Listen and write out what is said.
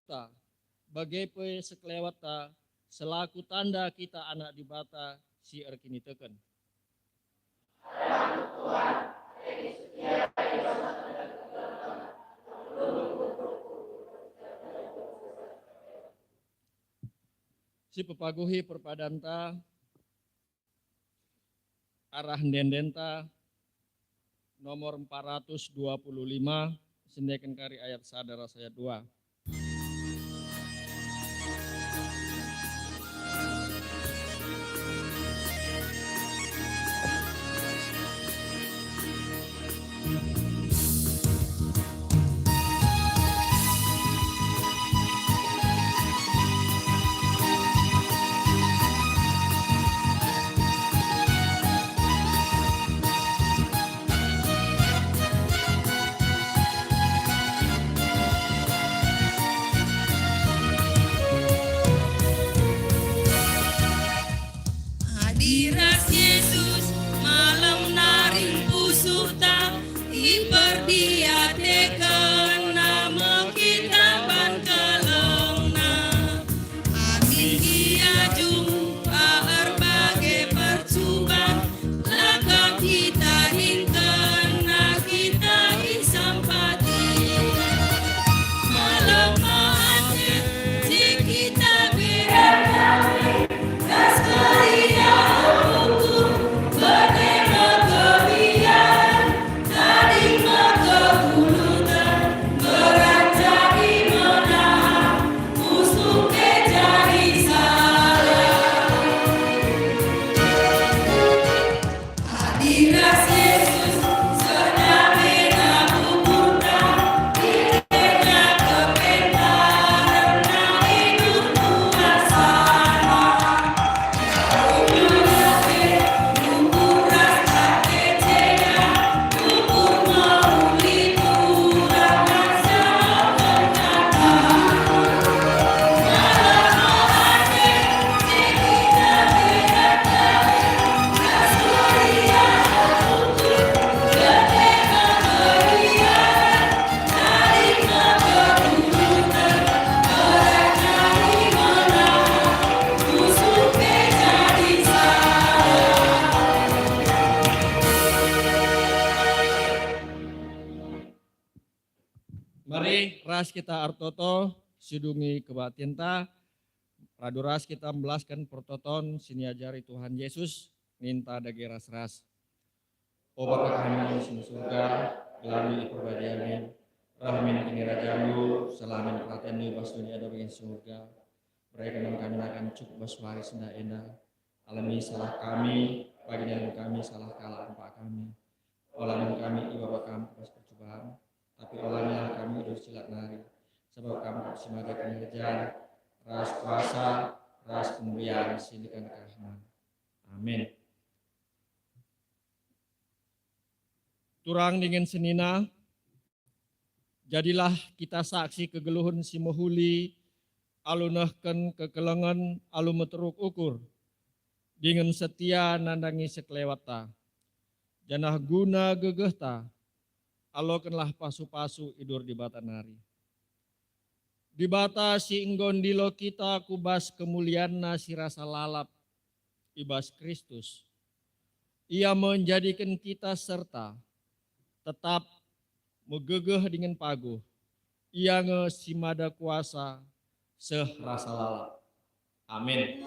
ta bagai pe sekelewat ta selaku tanda kita anak dibata si erkini teken. Si pepaguhi perpadanta arah dendenta nomor 425 sendekan kari ayat sadara saya 2. Hadirat Yesus malam naring pusuta iperdiatekan nama kita ban kelongna. Amin kia jumpa berbagai percubaan laka kita hingkan na kita isampati. Malam maatnya si kita berangkat das karya hukum bernema kebian tadi kebulutan beranjak di menahan musuh kejari salah. Hadirat Yesus sedang mengaburkan dirinya kepentaran na hidup puasana. Mari ras kita artoto sidungi kebatinta raduras kita melaskan pertoton siniajari Tuhan Yesus minta dagi ras-ras. O Bapa kami di surga, gelami perbadianin, rahmin kini rajamu, selamin pelatihan bas dunia ada bagian surga. Mereka yang kami akan cukup baswari senda enda, alami salah kami, bagian kami salah kalah empat kami. Olamin kami ibawa kami pas percobaan, tapi olahnya kami udah silat nari, sebab kami simada kenyajaan, ras kuasa, ras kemuliaan, sindikan kehormatan. Amin. Turang dengan senina, jadilah kita saksi kegeluhun si mohuli, alunahkan kekelengan, alu meteruk ukur, dengan setia nandangi sekelewata, janah guna gegehta, alokanlah pasu-pasu idur di bata nari. Di bata si inggondilo kita kubas kemuliaan si rasa lalap, ibas Kristus. Ia menjadikan kita serta, tetap megegeh dengan paguh. Ia ngesimada kuasa serasa lalap. Amin.